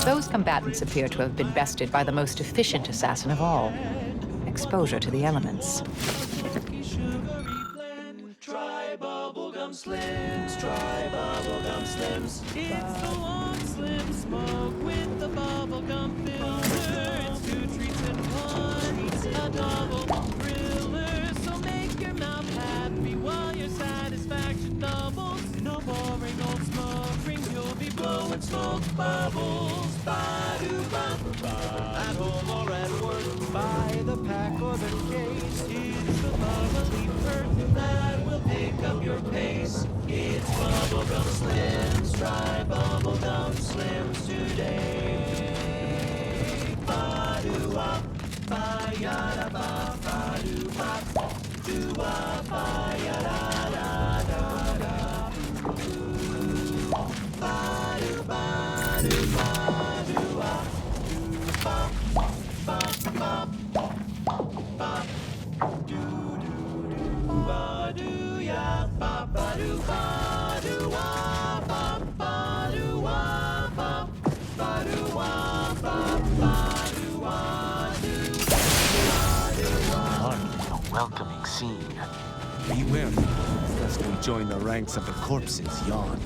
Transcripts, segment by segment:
Those combatants appear to have been bested by the most efficient assassin of all: exposure to the elements. Try bubblegum slims, try bubblegum slims. It's the long slim smoke with the bubblegum filler. It's 2 treats in 1, a double thriller. So make your mouth happy while your satisfaction doubles. No boring old smoke rings, you'll be blowing smoke bubbles. Ba-do-ba-ba-ba. At home or at work, buy the pack or the case. It's the bubbly perk that will pick up your pace. It's bubblegum slims, try bubblegum slims today. Ba-do-wop, ba-ya-da-ba, ba-do-wop, do-wop, ba-ya-da-da-da-da. Ba-do-ba-do-ba-do-wop, do-bop, bop, bop, bop, do-do-do, ba-do-ya, ba-ba-do-ba-do-wop, ba-ba-do-wop, ba-ba-do-wop, ba-ba-do-wop. A welcoming scene. Be wary, lest we join the ranks of the corpses yon.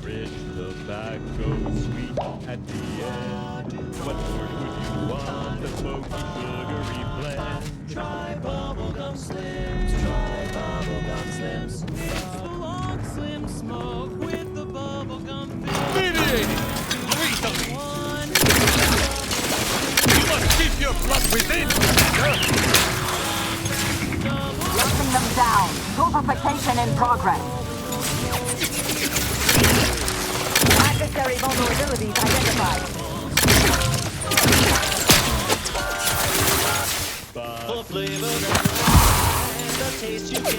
Rich tobacco, sweet at the end. What more would you want? The smoky, sugary blend. Try bubblegum slims, try bubblegum slims. It's the long slim smoke with the bubblegum filler. Mediating! Lethally! You must keep your blood within! Locking them down. Pulverification in progress. Adversary vulnerabilities identified. Full flavor and the taste you get.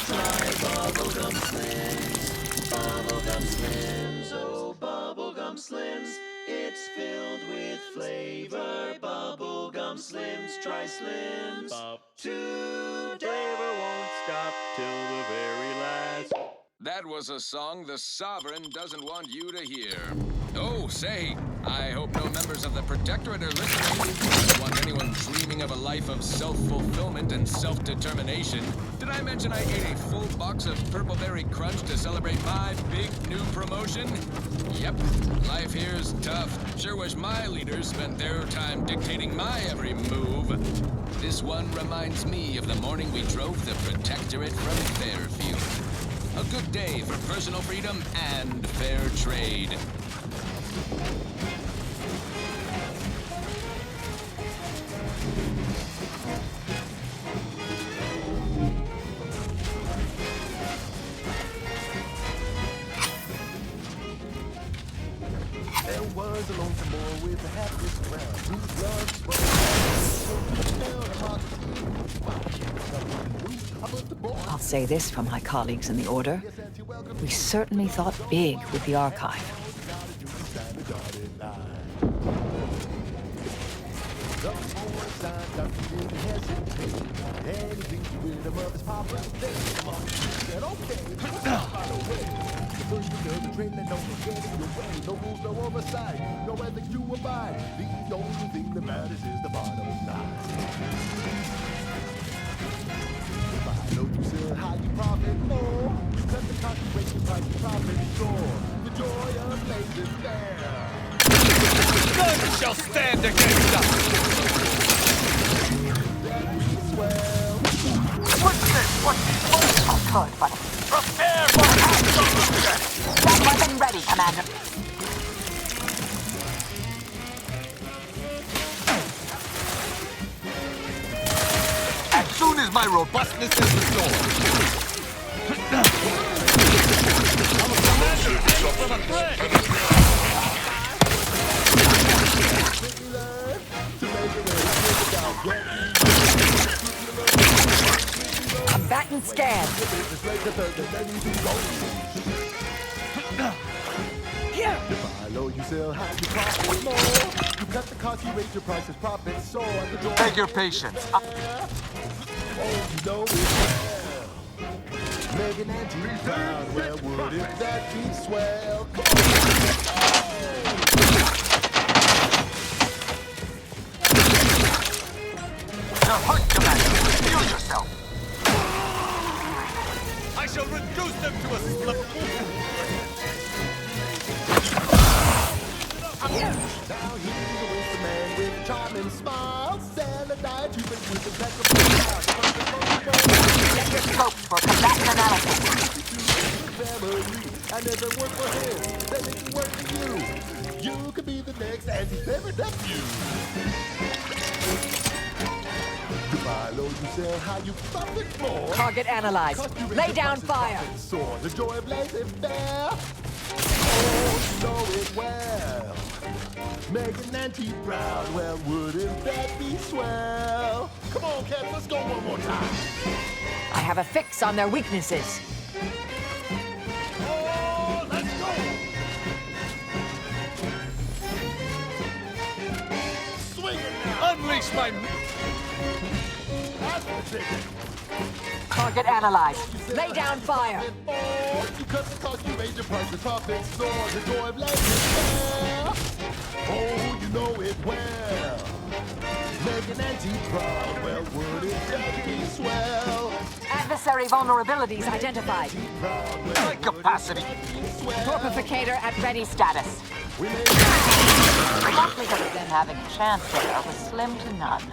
Try bubblegum slims, oh bubblegum slims. It's filled with flavor. Bubblegum slims, try slims. Today flavor won't stop till the very last. That was a song the Sovereign doesn't want you to hear. Oh, say, I hope no members of the Protectorate are listening. I don't want anyone dreaming of a life of self-fulfillment and self-determination. Did I mention I ate a full box of Purple Berry Crunch to celebrate my big new promotion? Yep, life here's tough. Sure wish my leaders spent their time dictating my every move. This one reminds me of the morning we drove the Protectorate from Fairfield. A good day for personal freedom and fair trade. There was a lonesome boy with a hapless crown, whose blood I'll say this for my colleagues in the Order. We certainly thought big with the archive. No rules, no oversight, no ethics to abide. The only thing that matters is the bottom line. If I know you sell how you profit more, you cut the concentration price, you profit score. The joy of blazing there. None shall stand against us! What's this? What's this? Oh, good, but prepare for absolution! That weapon ready, Commander. As soon as my robustness is restored. I'm a commander hailed from a threat! Combatant scan. Here! sell high, you profit more. You cut the cost, you raise your prices, profits soar. The joy Beg your patience. oh, you know it well. Megan and T-Brown, well, wouldn't that be swell? Come on. You're hurt, Commander. Shield yourself. I shall reduce them to a slip. Now he's a waste man with charming smiles. Sell a diet, you can use the petrol. Get your scopes for combatant analysis. I never work for him, then it can work for you. You could be the next anti-favorite nephew. You buy low, you sell high, you profit more. Target analyzed. Cost you Lay raise down prices, fire. profits soar. The joy of laissez-faire. Oh, you know it well. Megan and T-Brown, well, wouldn't that be swell? Come on, cats, let's go one more time. I have a fix on their weaknesses. Oh, let's go! Swing it now! Unleash my... That's the ticket. Target analyzed. Lay down fire. Oh, you cut the cost, you raise your prices, profits soar. The joy of laissez-faire. Oh, you know it well. Megan and T-Brown, well, wouldn't that be swell? Adversary vulnerabilities identified. T-Brown, well, High capacity. Torpificator at ready Status. we made The likelihood of them having a chance there was slim to none.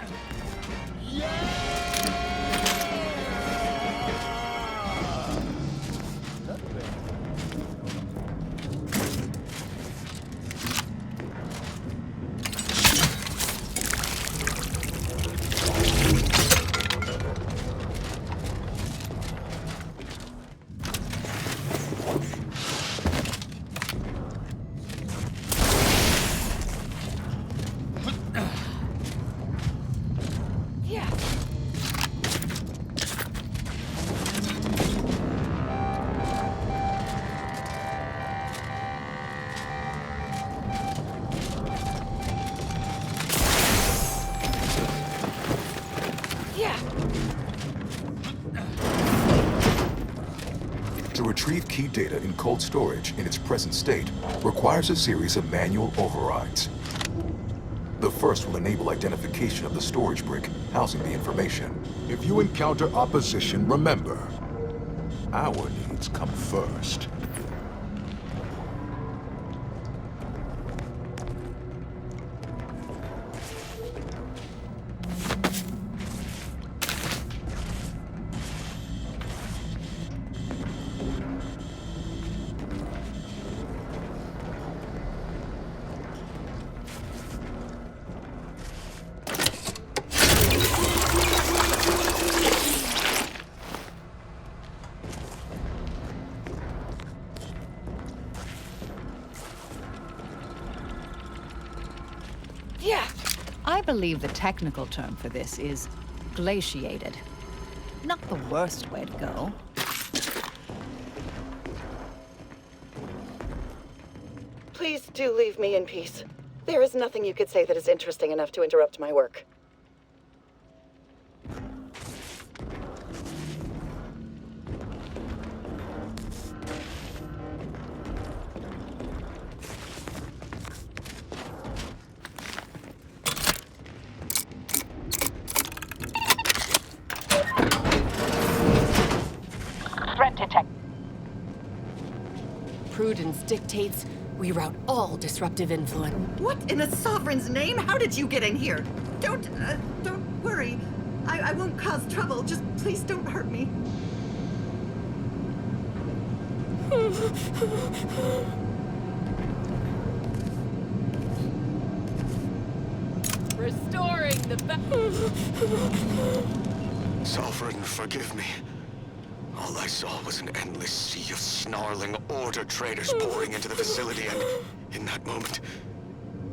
To retrieve key data in cold storage in its present state requires a series of manual overrides. The first will enable identification of the storage brick housing the information. If you encounter opposition, remember, our needs come first. I believe the technical term for this is glaciated. Not the worst way to go. Please do leave me in peace. There is nothing you could say that is interesting enough to interrupt my work. Threat detect. Prudence dictates we rout all disruptive influence. What in the Sovereign's name? How did you get in here? Don't worry. I won't cause trouble. Just please don't hurt me. Restoring the Sovereign, forgive me. All I saw was an endless sea of snarling Order traitors pouring into the facility, and in that moment,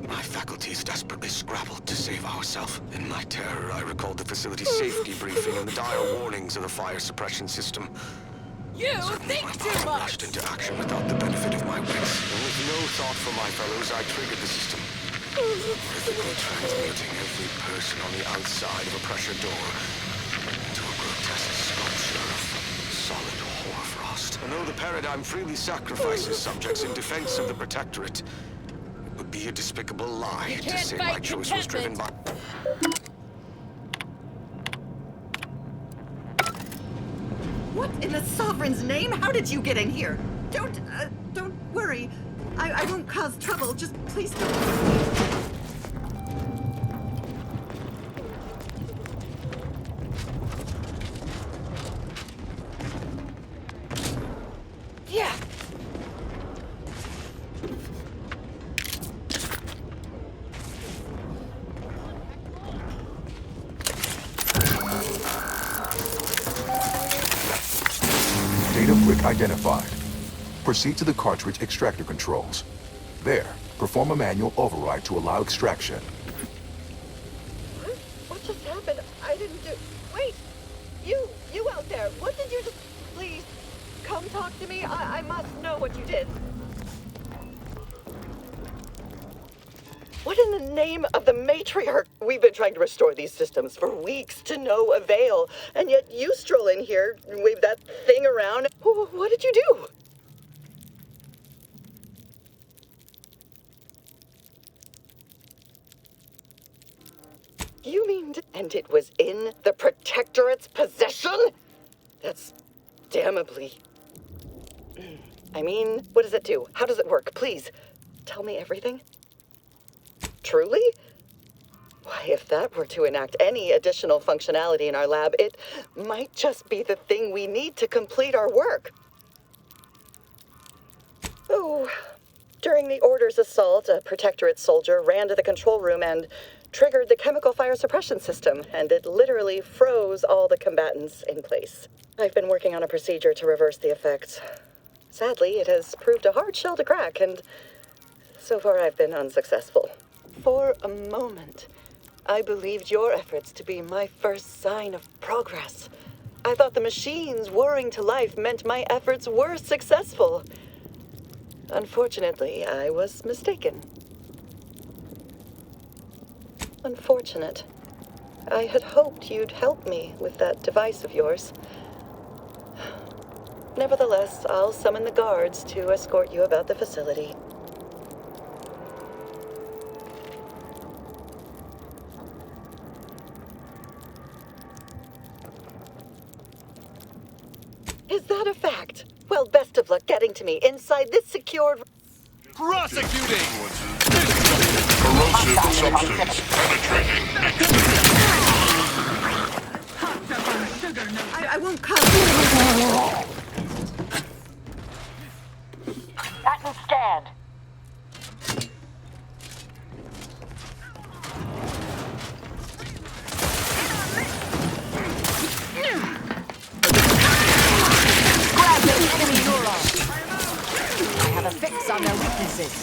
my faculties desperately scrabbled to save ourselves. In my terror, I recalled the facility's safety briefing and the dire warnings of the fire suppression system. You Suddenly, think my too body much! rushed into action without the benefit of my wits, and with no thought for my fellows, I triggered the system. Rhythmically transmuting every person on the outside of a pressure door to a grotesque sculpture of solid hoarfrost. And though the paradigm freely sacrifices subjects in defense of the Protectorate, it would be a despicable lie to say my choice was driven by... What in the Sovereign's name? How did you get in here? Don't worry. I won't cause trouble. Just please don't. Yeah. Data brick identified. Proceed to the cartridge extractor controls. There, perform a manual override to allow extraction. What? What just happened? I didn't do... Wait! You out there, what did you just... Please, come talk to me. I must know what you did. What in the name of the matriarch? We've been trying to restore these systems for weeks to no avail, and yet you stroll in here, wave that thing around. What did you do? You mean... And it was in the Protectorate's possession? That's damnably... I mean, what does it do? How does it work? Please, tell me everything. Truly? Why, if that were to enact any additional functionality in our lab, it might just be the thing we need to complete our work. Oh, during the Order's assault, a Protectorate soldier ran to the control room and triggered the chemical fire suppression system, and it literally froze all the combatants in place. I've been working on a procedure to reverse the effects. Sadly, it has proved a hard shell to crack, and so far I've been unsuccessful. For a moment, I believed your efforts to be my first sign of progress. I thought the machines whirring to life meant my efforts were successful. Unfortunately, I was mistaken. Unfortunate. I had hoped you'd help me with that device of yours. Nevertheless, I'll summon the guards to escort you about the facility. Is that a fact? Well, best of luck getting to me inside this secured... Prosecuting! Corrosive substance penetrating next. I won't cause... Patent scanned. Grab those enemy neurons. I have a fix on their weaknesses.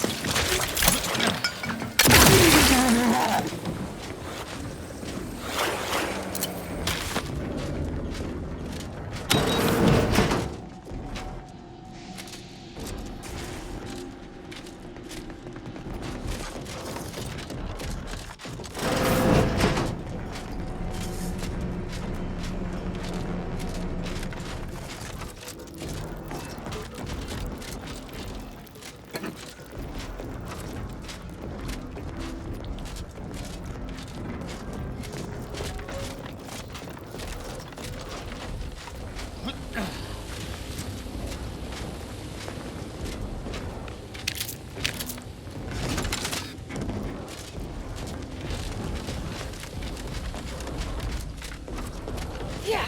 Yeah.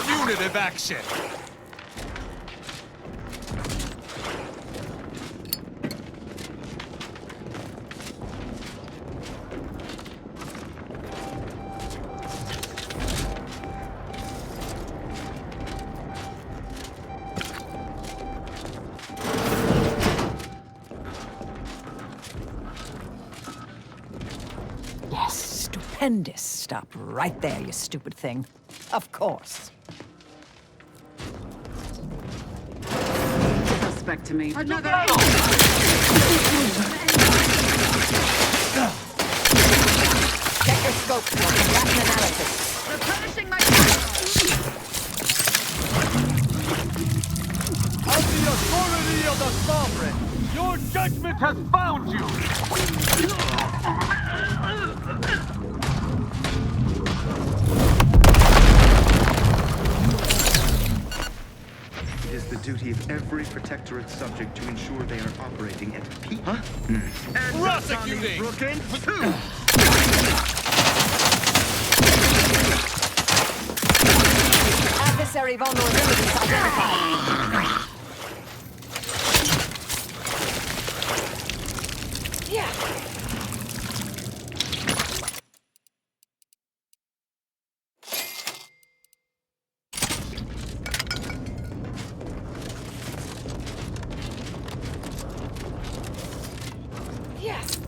Punitive action! stupendous. Stop right there, you stupid thing. Of course. Suspect to me. Another. Check your scope for combatant analysis. Replenishing my. Of the authority of the Sovereign, your judgment has found you! It is the duty of every Protectorate subject to ensure they are operating at peak. Huh? And Prosecuting! Adversary vulnerabilities identified. Yeah. Yes.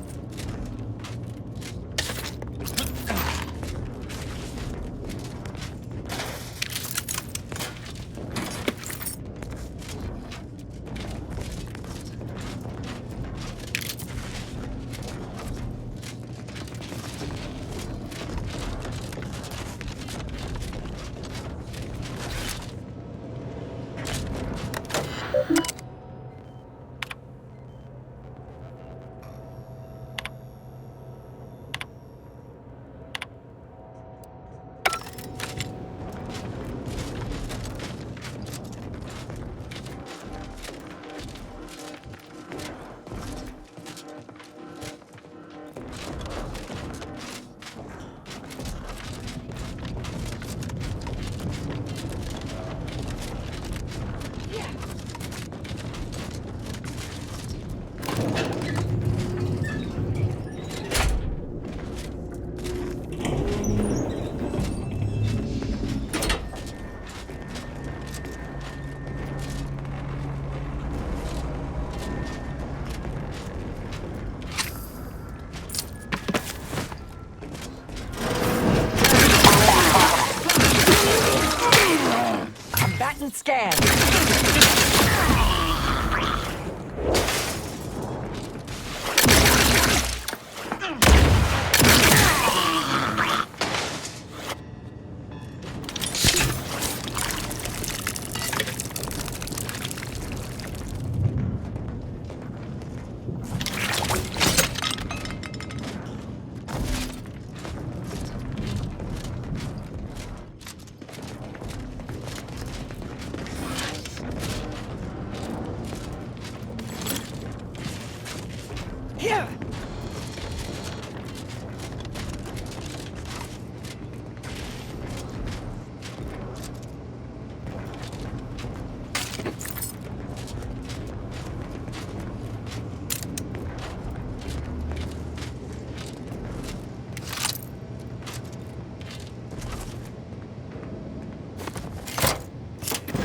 Combatant scan. Here!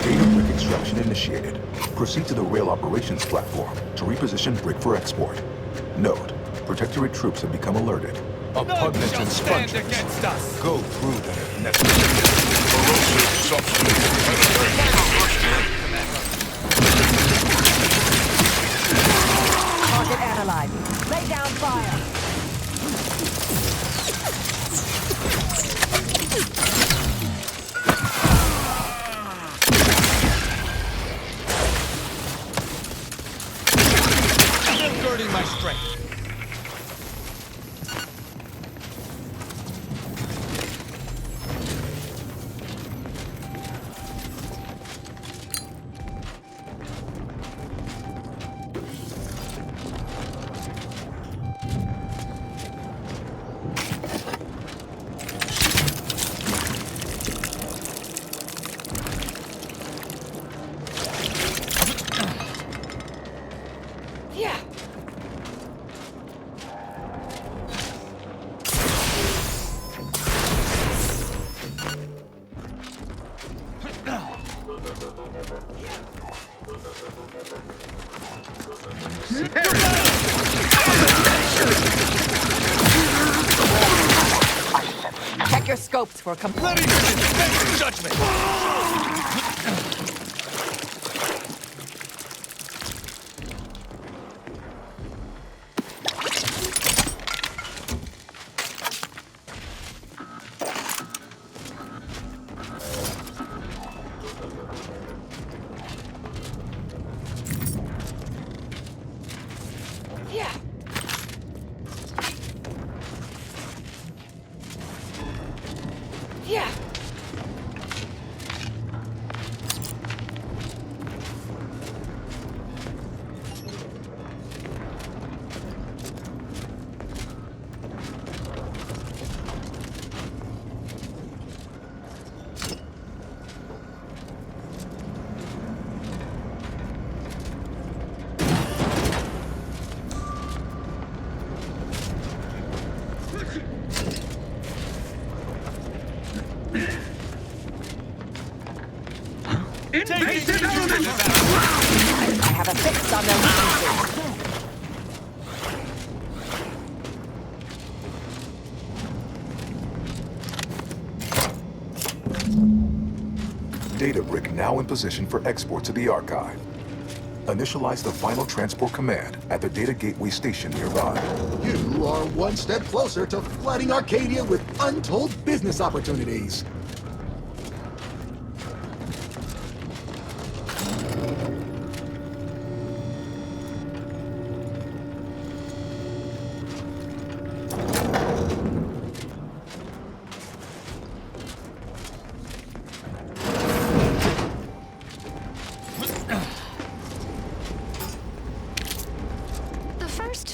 Data brick extraction initiated. Proceed to the rail operations platform to reposition brick for export. Note, Protectorate troops have become alerted. Opponent None shall stand against us! Go through them if necessary. Corrosive substance Target analyzed. Lay down fire. I'm girding my strength. Yeah. scopes for Ready to dispense judgment! Invasive element! I have a fix on their weaknesses. Data brick now in position for export to the archive. Initialize the final transport command at the data gateway station nearby. You are one step closer to flooding Arcadia with untold business opportunities.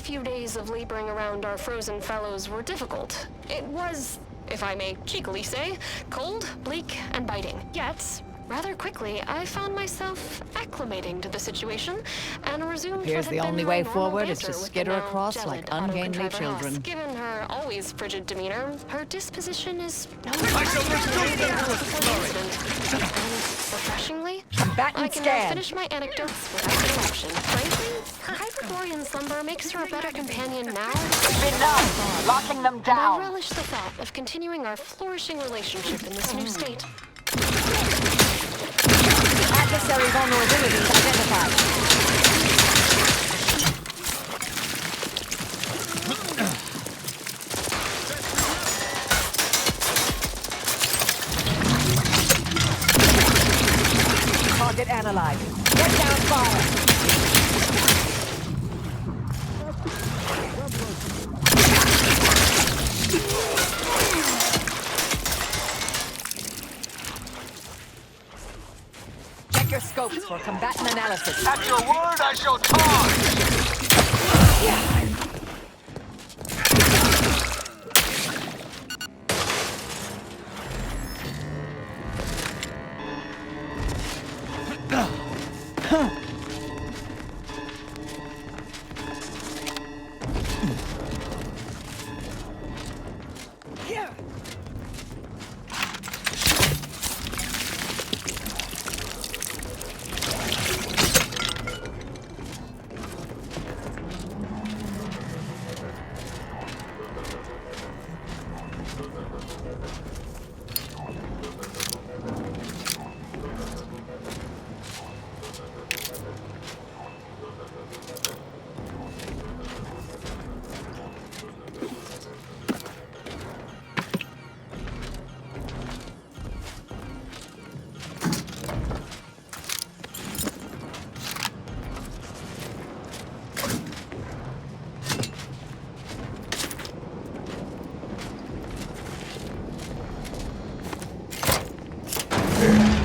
Few days of laboring around our frozen fellows were difficult. It was, if I may cheekily say, cold, bleak, and biting. Yet, rather quickly, I found myself acclimating to the situation and resumed Appears what the had only been way my normal forward is to banter with skitter the now across gelid like ungainly autocontriver children. Haas. Given her always frigid demeanor, her disposition is no I shall reduce them to a slurry! And refreshingly, Combatant I can scan. finish my anecdotes without interruption. Frankly, her Hyperborean slumber makes her a better companion now. Enough! Locking them And I down! relish the thought of continuing our flourishing relationship in this new state. Adversary vulnerabilities identified. Target analyzed. Get down fire. Check your scopes for combatant analysis. At your word, I shall charge!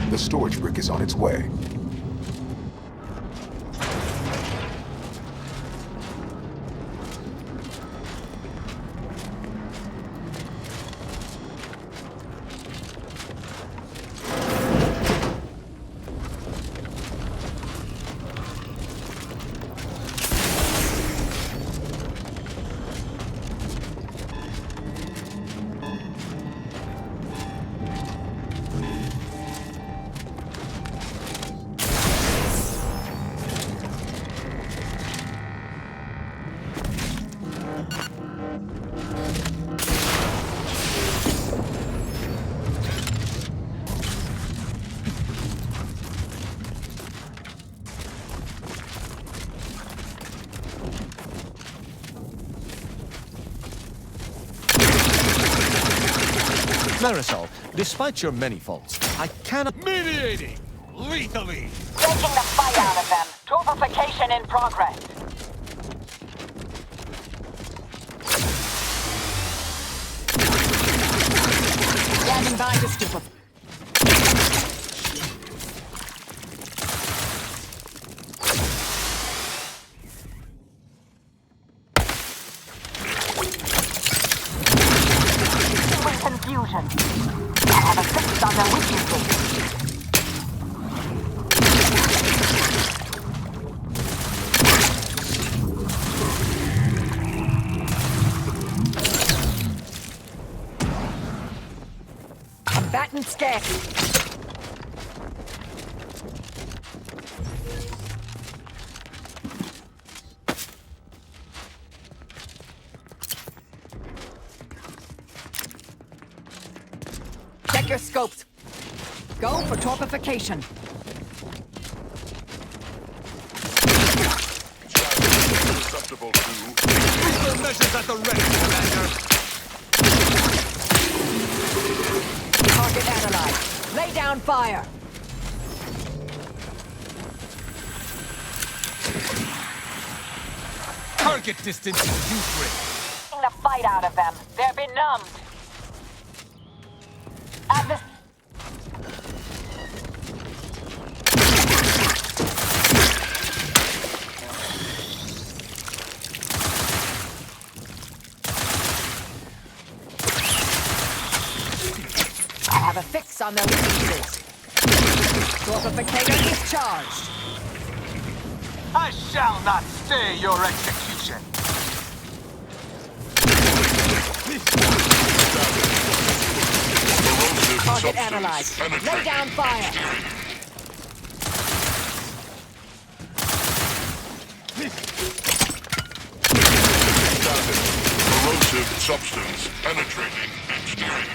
The storage brick is on its way. Marisol, despite your many faults, I cannot... Mediating! Lethally! Taking the fight out of them. Torpification in progress. Standing by to stupefy. Confusion. I have a fix on their weaknesses. Combatant scared. Check your scopes. Go for torpification. Susceptible to... Lethal measures at the ready, Commander! Target analyzed. Lay down fire. Target distance U3. Taking the fight out of them. They're benumbed. At this... I have a fix on their weaknesses. Torpificator is charged. I shall not stay your execution! Target analyzed. Lay down fire. Corrosive substance penetrating engineering.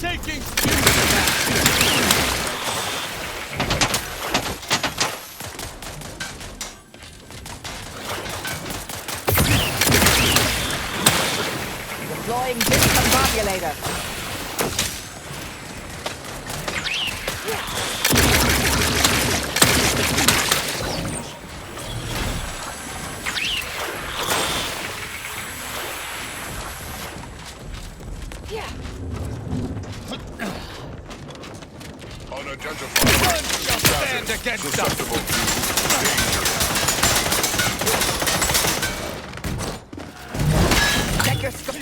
Taking Deploying discombobulator. Unidentified. stand against Susceptible us! to danger. Check your scope.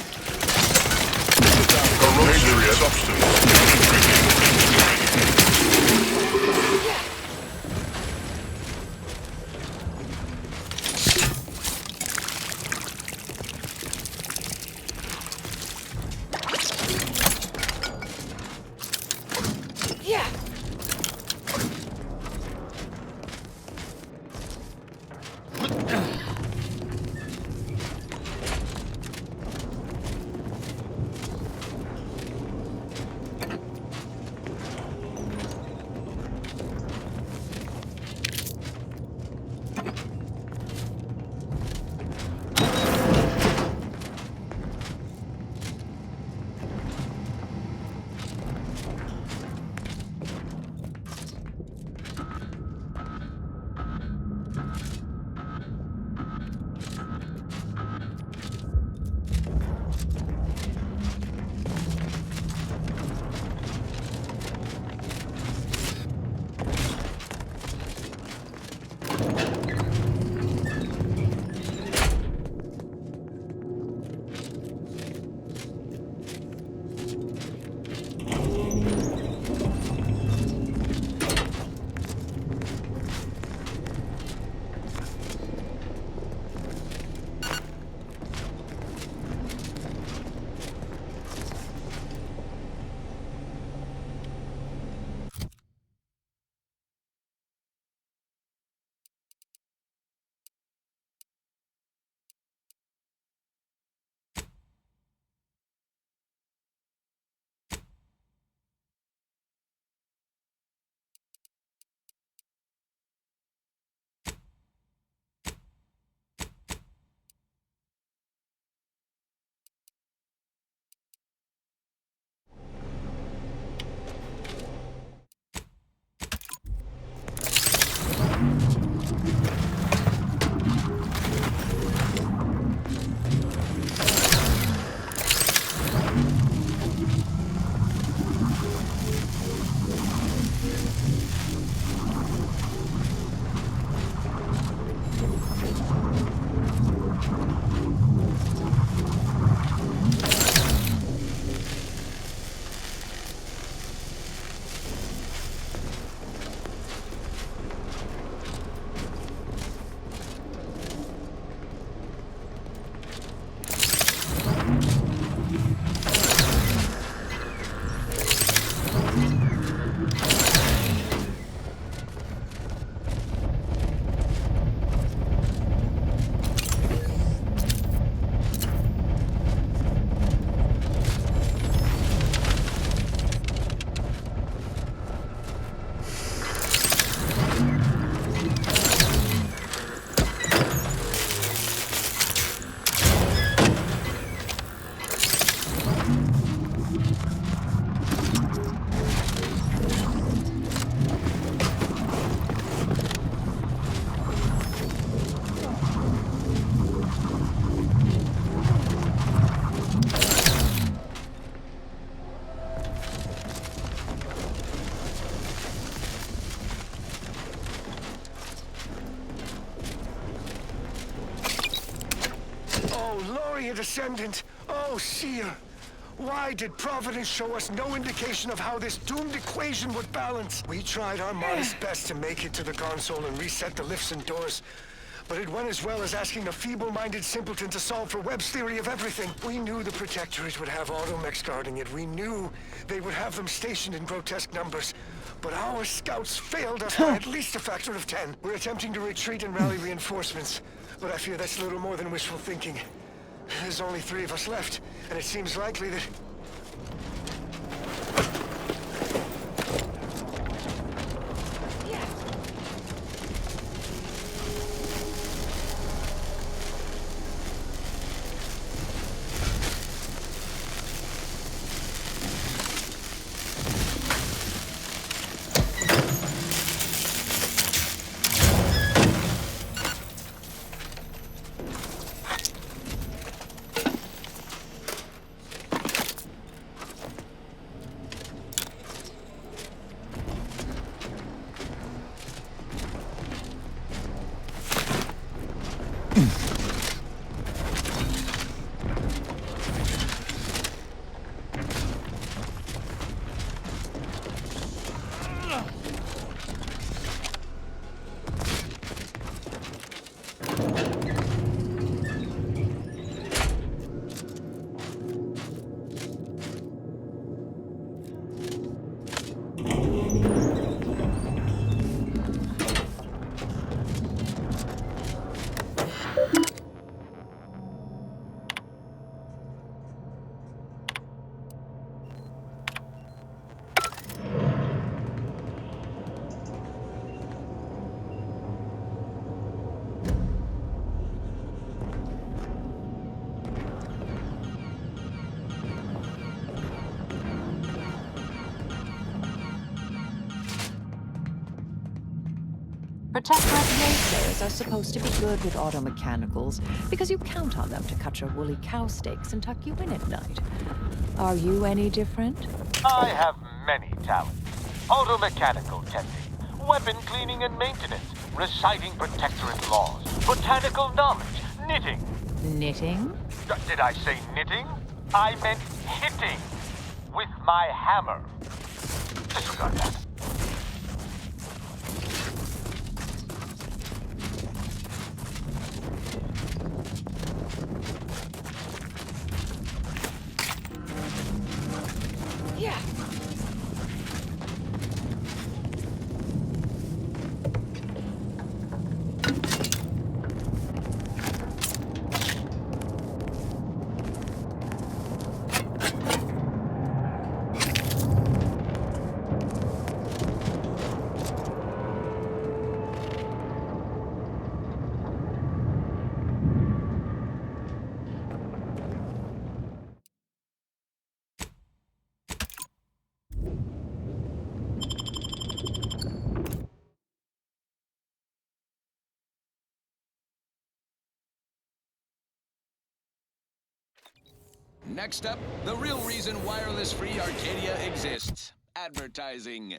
Corrosive substance penetrating engineering. Yeah. Gloria Descendant! Oh, Seer! Why did Providence show us no indication of how this doomed equation would balance? We tried our modest best to make it to the console and reset the lifts and doors, but it went as well as asking a feeble-minded simpleton to solve for Webb's theory of everything. We knew the Protectorate would have automechs guarding it. We knew they would have them stationed in grotesque numbers. But our scouts failed us by at least a factor of 10. We're attempting to retreat and rally reinforcements, but I fear that's little more than wishful thinking. There's only 3 of us left, and it seems likely that... Protectorate naysayers are supposed to be good with automechanicals because you count on them to cut your woolly cow steaks and tuck you in at night. Are you any different? I have many talents. Automechanical testing, weapon cleaning and maintenance, reciting Protectorate laws, botanical knowledge, knitting. Knitting? Did I say knitting? I meant hitting with my hammer. Disregard that. Yeah. Next up, the real reason wireless-free Arcadia exists. Advertising.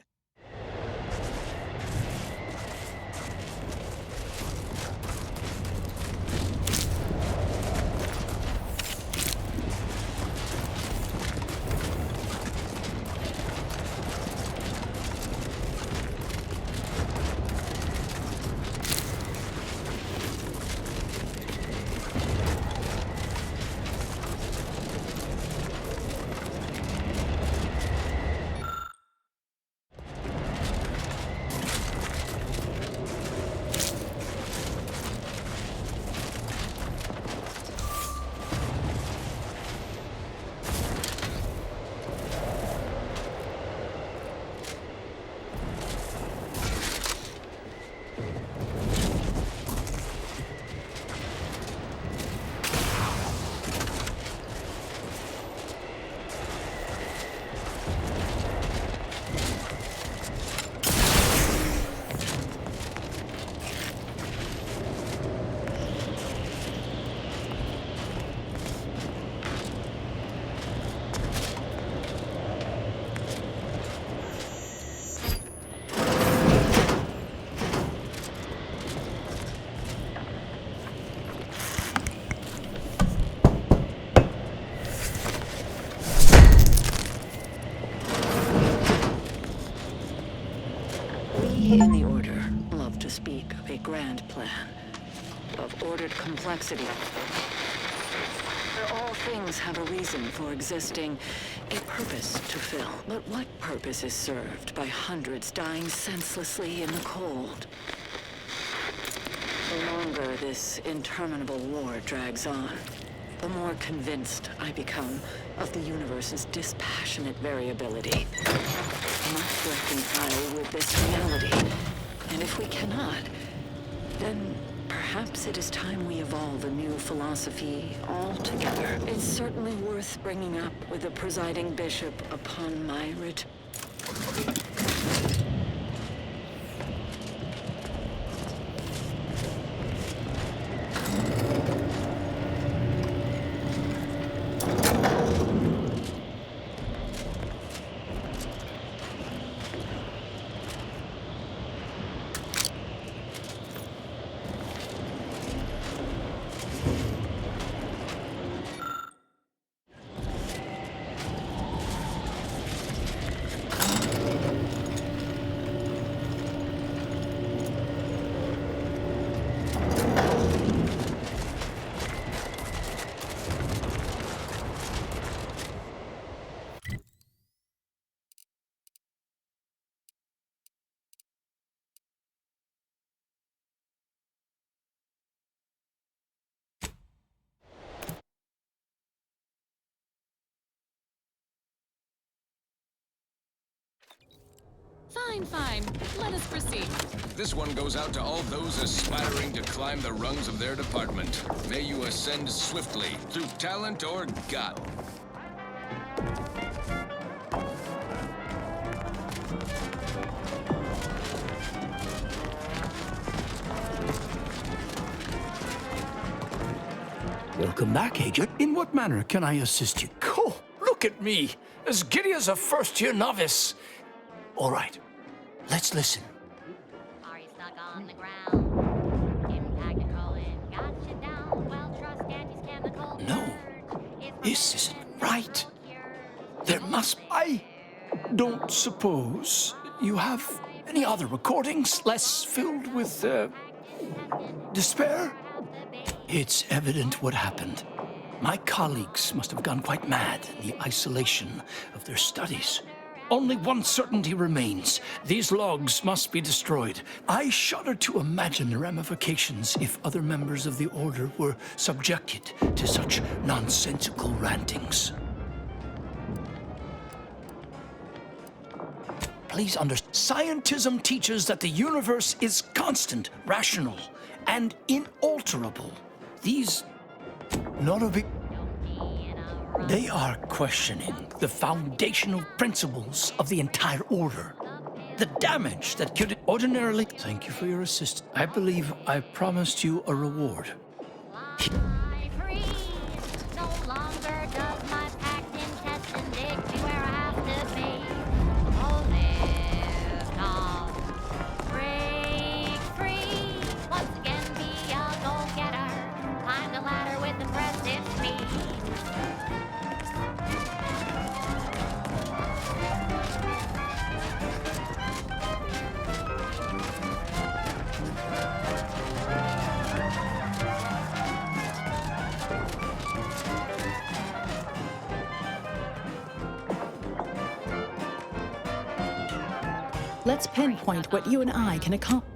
We in the Order love to speak of a grand plan, of ordered complexity, where all things have a reason for existing, a purpose to fill. But what purpose is served by hundreds dying senselessly in the cold? The longer this interminable war drags on, the more convinced I become of the universe's dispassionate variability. Must reconcile with this reality. And if we cannot, then perhaps it is time we evolve a new philosophy altogether. It's certainly worth bringing up with the presiding bishop upon my return. Fine, fine. Let us proceed. This one goes out to all those aspiring to climb the rungs of their department. May you ascend swiftly, through talent or gut. Welcome back, Agent. In what manner can I assist you? Oh, look at me, as giddy as a first-year novice. All right, let's listen. Are you stuck on the ground? Impact and colon got you down. Well, trust Andy's chemical. No, this isn't right. There must... I don't suppose you have any other recordings less filled with, despair? It's evident what happened. My colleagues must have gone quite mad in the isolation of their studies. Only one certainty remains. These logs must be destroyed. I shudder to imagine the ramifications if other members of the Order were subjected to such nonsensical rantings. Please understand, scientism teaches that the universe is constant, rational, and inalterable. These they are questioning the foundational principles of the entire Order. The damage that could ordinarily... Thank you for your assistance. I believe I promised you a reward. No longer does my packed intestine dig me where I have to be. Oh, lift off, break free. Once again, be a go-getter. Climb the ladder with impressive speed. Let's pinpoint what you and I can accomplish.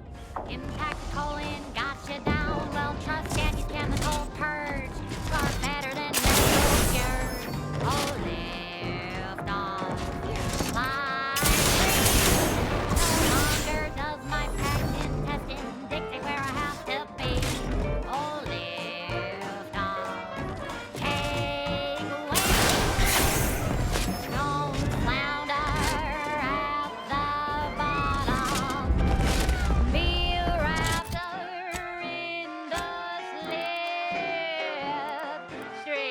Impact colon got you down. Well, trust Andy's chemical purge. Scarf better than medical cure. Oh, lift off. Fly free. No longer does my packed intestine dictate where I have to be. Oh, lift off. Take away. Don't flounder at the bottom. Be a raptor in the slipstream.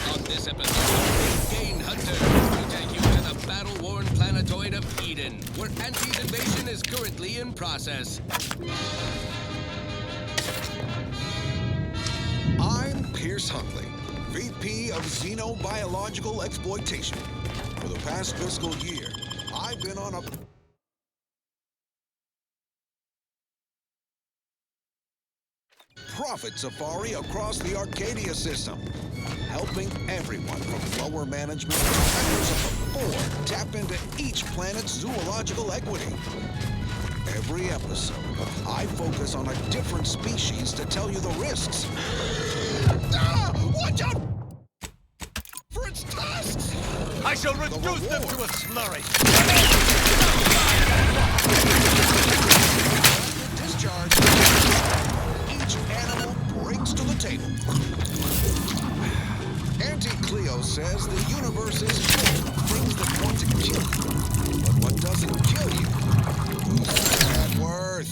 On this episode, Gain Hunter will take you to the battle-worn planetoid of Eden, where Anti's invasion is currently in process. I'm Pierce Huntley, VP of Xenobiological Exploitation. For the past fiscal year, I've been on a profit safari across the Arcadia system, helping everyone from lower management to members of the board tap into each planet's zoological equity. Every episode, I focus on a different species to tell you the risks. Watch out for its tusks! I shall reduce them to a slurry. Discharge. Each animal brings to the table. Auntie Cleo says the universe is full of things that want to kill you. But what doesn't kill you, who's that worth?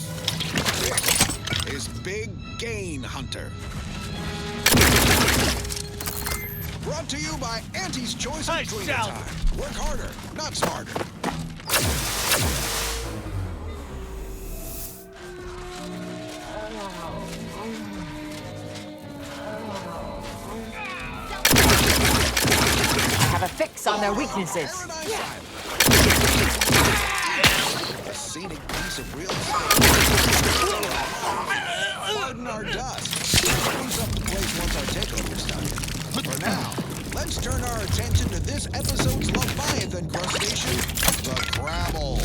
This is Big Gain Hunter. Brought to you by Auntie's Choice of Dream Time. Work harder, not smarter. Have a fix on their weaknesses. A scenic piece of real estate. Pardon our dust. Cleans up the place once our takeover is done. For now, let's turn our attention to this episode's Leviathan crustacean, the Crabbles.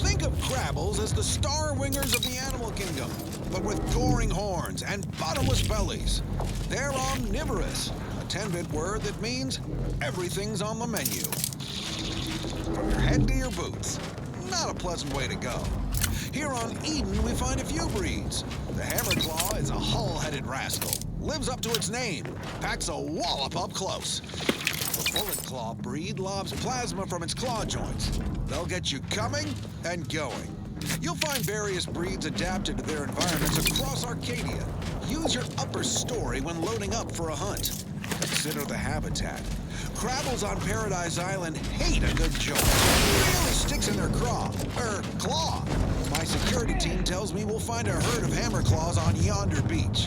Think of Crabbles as the star wingers of the animal kingdom, but with goring horns and bottomless bellies. They're omnivorous, a 10-bit word that means everything's on the menu. From your head to your boots. Not a pleasant way to go. Here on Eden, we find a few breeds. The Hammerclaw is a hull-headed rascal. Lives up to its name. Packs a wallop up close. The Bullet Claw breed lobs plasma from its claw joints. They'll get you coming and going. You'll find various breeds adapted to their environments across Arcadia. Use your upper story when loading up for a hunt. Consider the habitat. Crabbles on Paradise Island hate a good jolt. Really sticks in their claw. My security team tells me we'll find a herd of hammerclaws on yonder beach.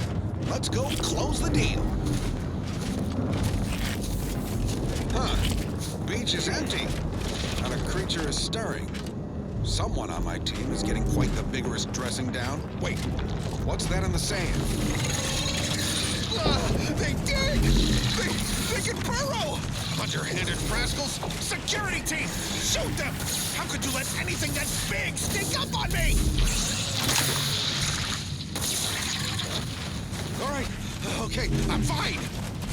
Let's go close the deal. Huh. Beach is empty. Not a creature is stirring. Someone on my team is getting quite the vigorous dressing down. Wait, what's that in the sand? They dig! They can burrow! Underhanded rascals! Security team! Shoot them! How could you let anything that big sneak up on me? All right, okay, I'm fine.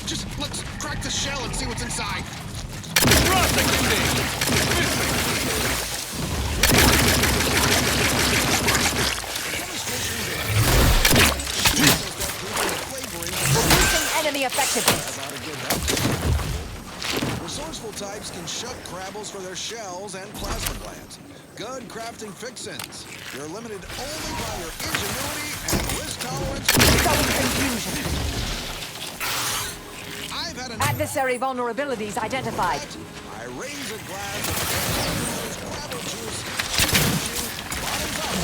Just let's crack the shell and see what's inside. Reducing enemy effectiveness. Resourceful types can shuck crabbles for their shells and plasma glands. Good crafting fixins. You're limited only by your ingenuity and risk tolerance. Sowing confusion. I've had Adversary vulnerabilities identified. I raise a glass of crabble juice. Bottoms up.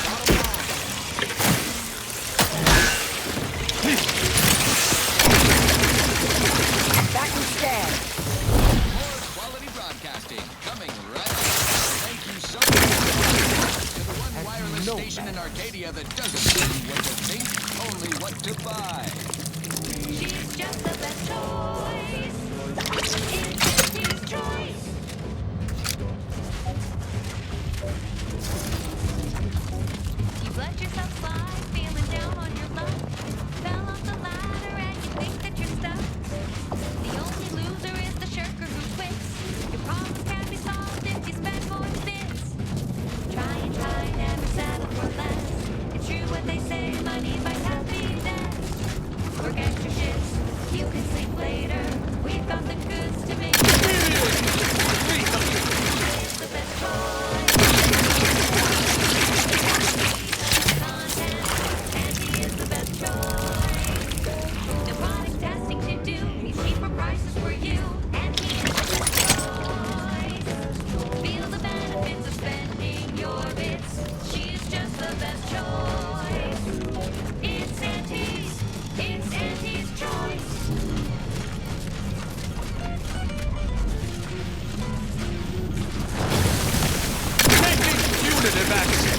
Bottom line. Back and stand. More quality broadcasting coming right up. Thank you so much to the one wireless station in Arcadia that doesn't tell you what to think, only what to buy. She's just the best choice. It's his choice. You've let yourself slide, feeling down on your luck. Fell off the ladder and you think that you're stuck. The only loser is the shirker who quits. Your problems can be solved if you spend more bits. Try and try, never settle for less. It's true what they say, money buys happiness. Work extra shifts, you can sleep later. We've got the goods to make it's the best choice. Content, and he is the best choice. No product testing to do, he's cheaper prices for you. And he is the best choice. Feel the benefits of spending your bits. She's just the best choice. It's Auntie's choice. Punitive action.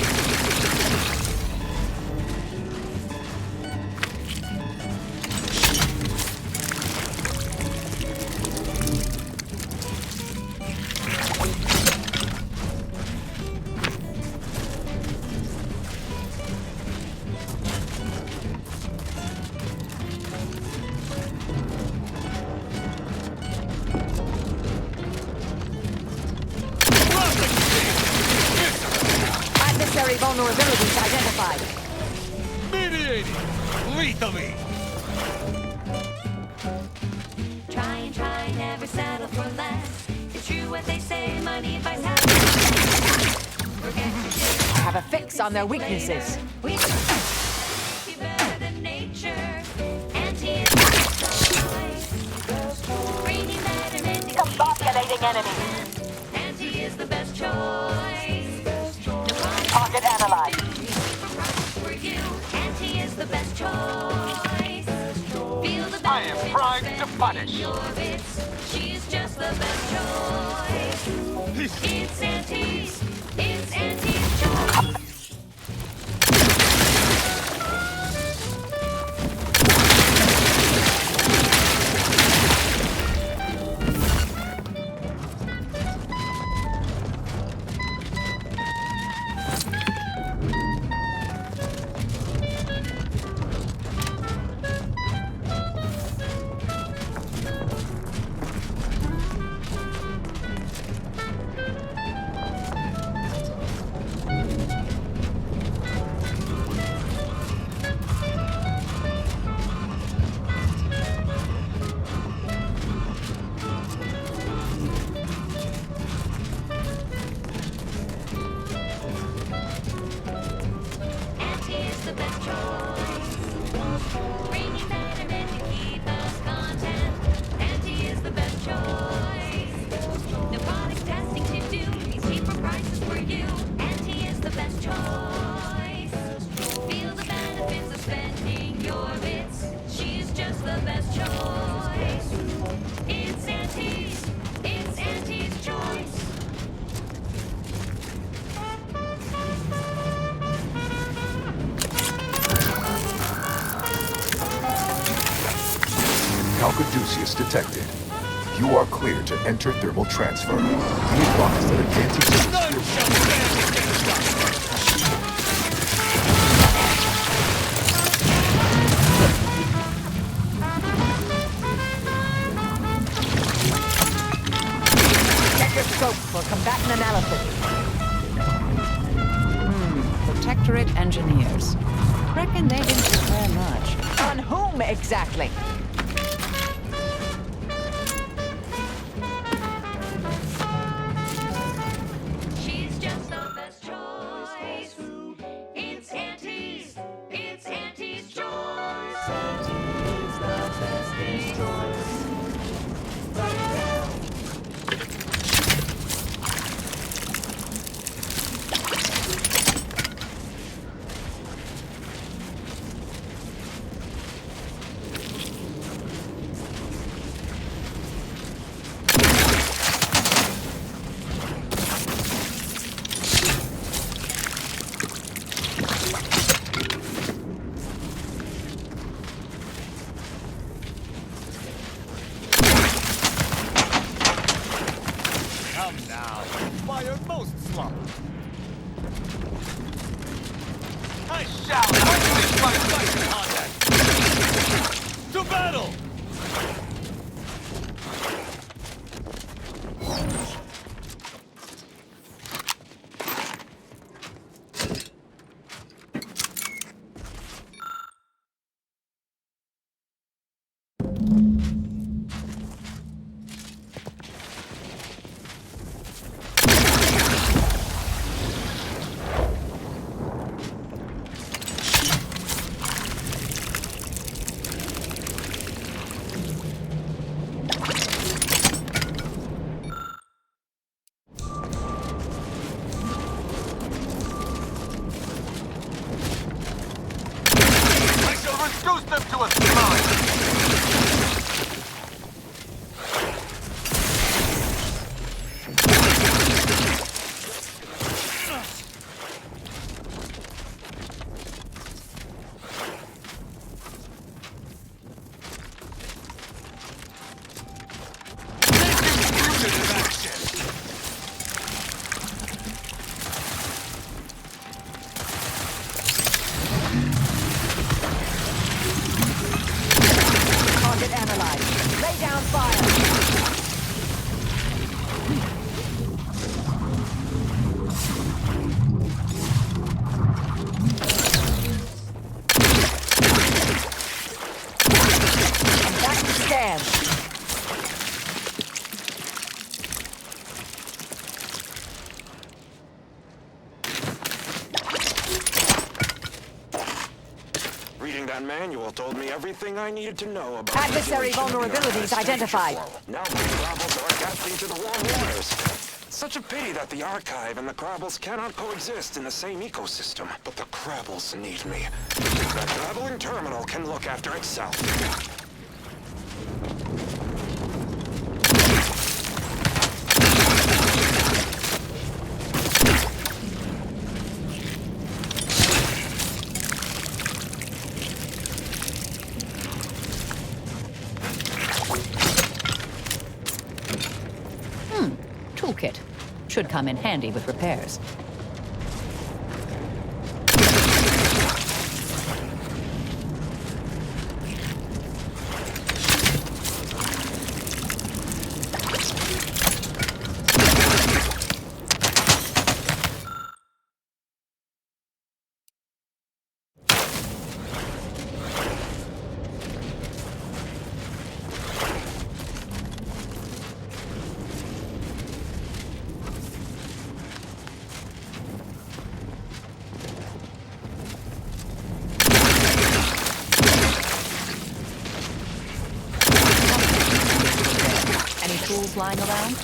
Adversary vulnerabilities identified. Mediating. Lethally. Try and try, never settle for less. It's true what they say, money buys happiness. Forget your shit. I have a fix on their weaknesses. We you better than nature. Auntie is the choice. Bringing betterment is Combobulating enemy. Auntie is the best choice. Target analyzed. For you, Auntie is the best choice. Feel the I am primed to punish. your bits. She's just the best choice. It's Auntie's choice. Bringing betterment to keep us content. Auntie is the best choice. No product testing to do. These cheaper prices for you. Auntie is the best choice. Feel the benefits of spending your bits. She's just the best choice. It's Auntie's. It's Auntie's choice. Calcaduceus detected. You are cleared to enter thermal transfer. Be advised that an anti-system Check your scope for combatant analysis. Protectorate engineers. Reckon they didn't prepare much. On whom exactly? She's just the best choice. It's Auntie's. It's Auntie's choice. Auntie's the best choice. Come now. Fire most sloppy. I shall unleash my fire contact. To battle! I shall reduce them to a slime! Target analyzed. Lay down fire. Combatant scans. Reading that manual told me everything I needed to know about Adversary the duration of the vulnerabilities Archive's identified. danger flow. Now my Krabbles are adapting to the warm waters. Such a pity that the Archive and the Krabbles cannot coexist in the same ecosystem. But the Krabbles need me. The traveling terminal can look after itself. Toolkit. Should come in handy with repairs. tools lying around?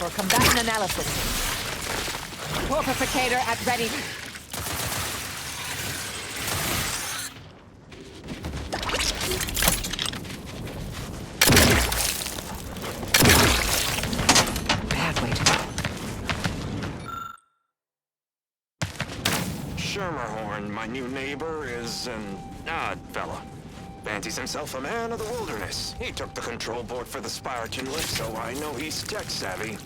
For combatant analysis. Torpificator at ready. Bad way to go. Schermerhorn, my new neighbor, is an odd fella. Fancies himself a man of the wilderness. He took the control board for the Spiraton lift, so I know he's tech savvy.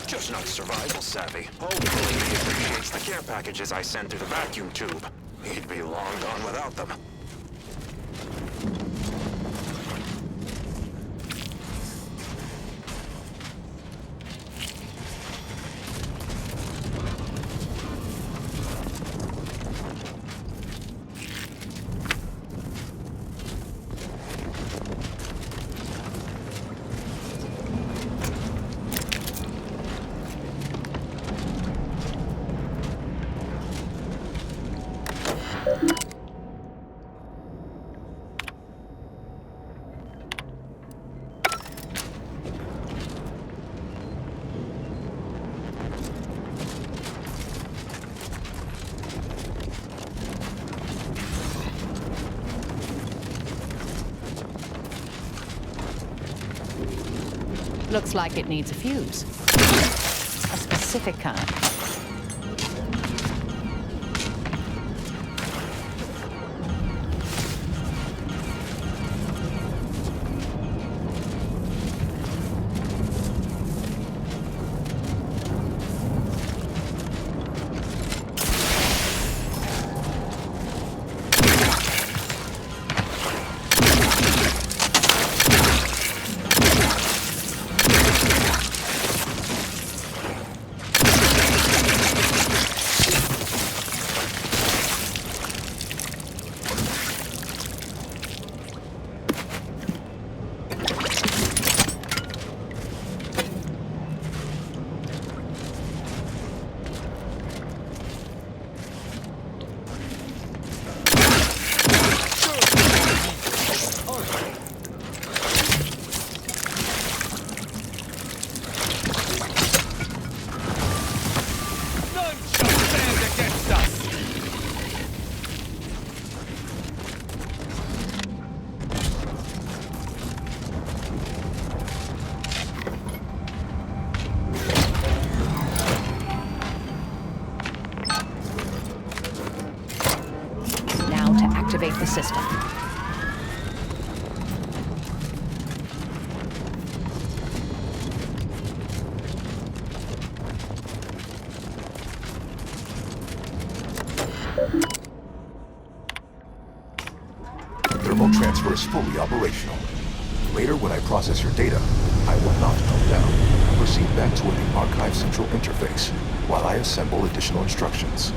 Just not survival savvy. Hopefully he appreciates the care packages I send through the vacuum tube. He'd be long gone without them. Looks like it needs a fuse. A specific kind. the system. Thermal transfer is fully operational. Later, when I process your data, I will not melt down. Proceed back toward the Archive Central interface while I assemble additional instructions.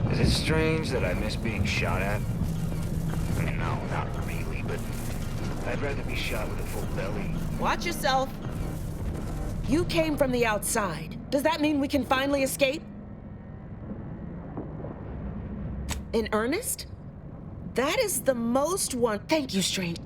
Is it strange that I miss being shot at? I mean, no, not really, but I'd rather be shot with a full belly. Watch yourself. You came from the outside. Does that mean we can finally escape? In earnest? That is the most one. Thank you, Strange.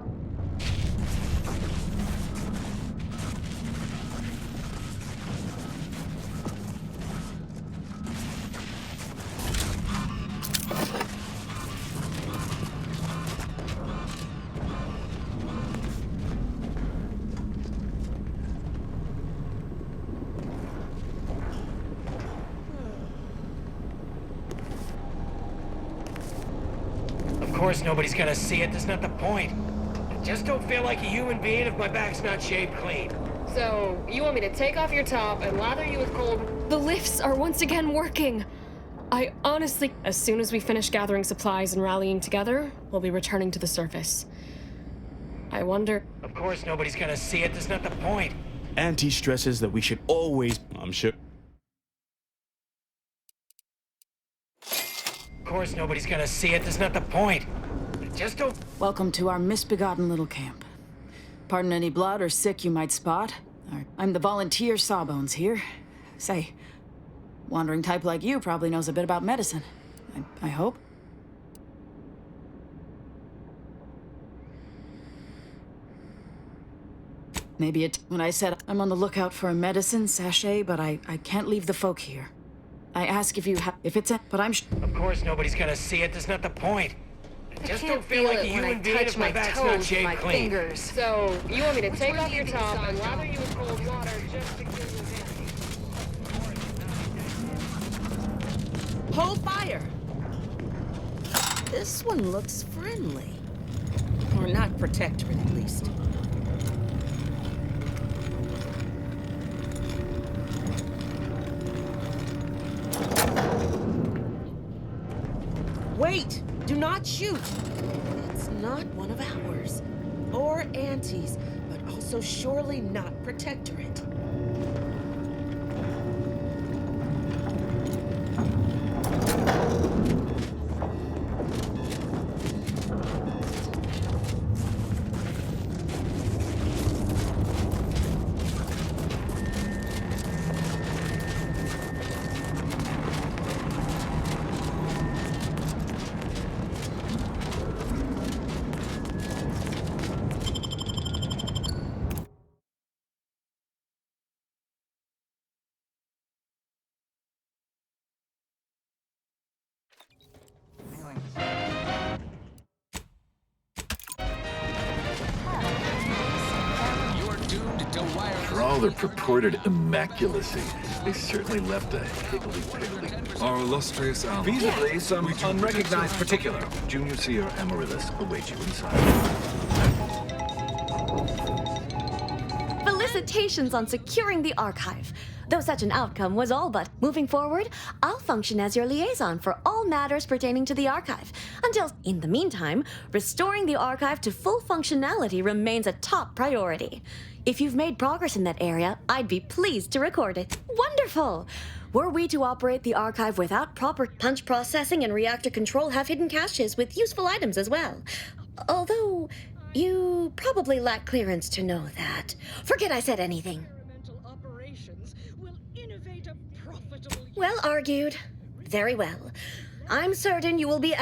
Of course nobody's gonna see it, that's not the point. I just don't feel like a human being if my back's not shaved clean. So, you want me to take off your top and lather you with cold... The lifts are once again working! I honestly... As soon as we finish gathering supplies and rallying together, we'll be returning to the surface. I wonder... Of course nobody's gonna see it, that's not the point. Auntie stresses that we should always... I'm sure... Of course nobody's gonna see it, that's not the point. I just don't... Welcome to our misbegotten little camp. Pardon any blood or sick you might spot. I'm the volunteer Sawbones here. Say, wandering type like you probably knows a bit about medicine. I hope. Maybe when I said I'm on the lookout for a medicine sachet, but I can't leave the folk here. I ask if you have, if it's a, but I'm Of course nobody's gonna see it, that's not the point. I just don't feel like a human being if my back's not shaved clean. Fingers. So, you want me to take off your top and lather you with cold water just to kill your Hold fire! This one looks friendly. Or not protectorate, at least. Wait! Do not shoot! It's not one of ours. Or Auntie's, but also surely not protectorate. all their purported immaculacy, they certainly left a higgledy-piggledy. Our illustrious ally. Feasibly, some unrecognized particular. Junior Seer Amaryllis await you inside. Felicitations on securing the archive. Though such an outcome was all but. Moving forward, I'll function as your liaison for all matters pertaining to the archive. Until, in the meantime, restoring the archive to full functionality remains a top priority. If you've made progress in that area, I'd be pleased to record it. Wonderful! Were we to operate the archive without proper punch processing and reactor control, have hidden caches with useful items as well. Although, you probably lack clearance to know that. Forget I said anything. Well argued. Very well. I'm certain you will be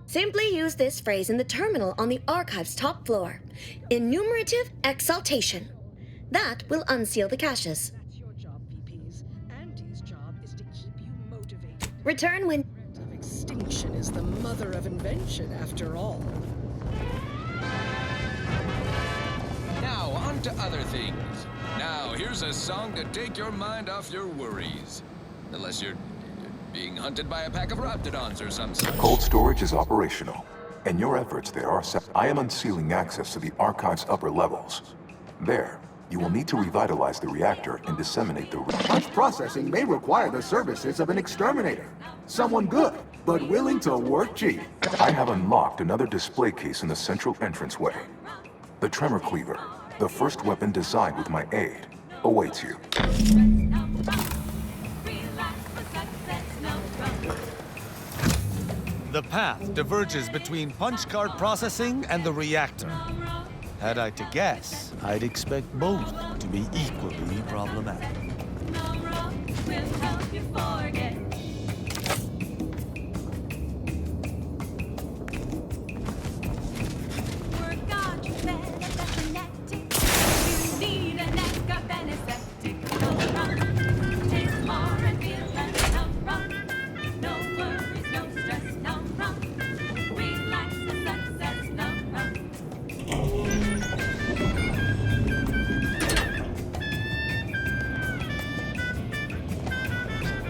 Simply use this phrase in the terminal on the archive's top floor. Enumerative exaltation. That will unseal the caches. That's your job, VPs. Auntie's job is to keep you motivated. Return when... Extinction is the mother of invention, after all. Now, on to other things. Now, here's a song to take your mind off your worries. Unless you're being hunted by a pack of raptidons or some such. Cold storage is operational, and your efforts there are set. I am unsealing access to the archive's upper levels. There, you will need to revitalize the reactor and disseminate the... Punch processing may require the services of an exterminator. Someone good, but willing to work cheap. I have unlocked another display case in the central entranceway. The Tremor Cleaver, the first weapon designed with my aid, awaits you. The path diverges between punch card processing and the reactor. Had I to guess, I'd expect both to be equally problematic.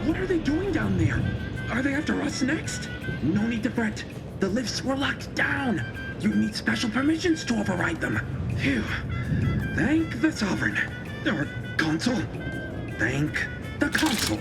What are they doing down there? Are they after us next? No need to fret. The lifts were locked down. You need special permissions to override them. Phew. Thank the Sovereign. Or Consul. Thank the Consul.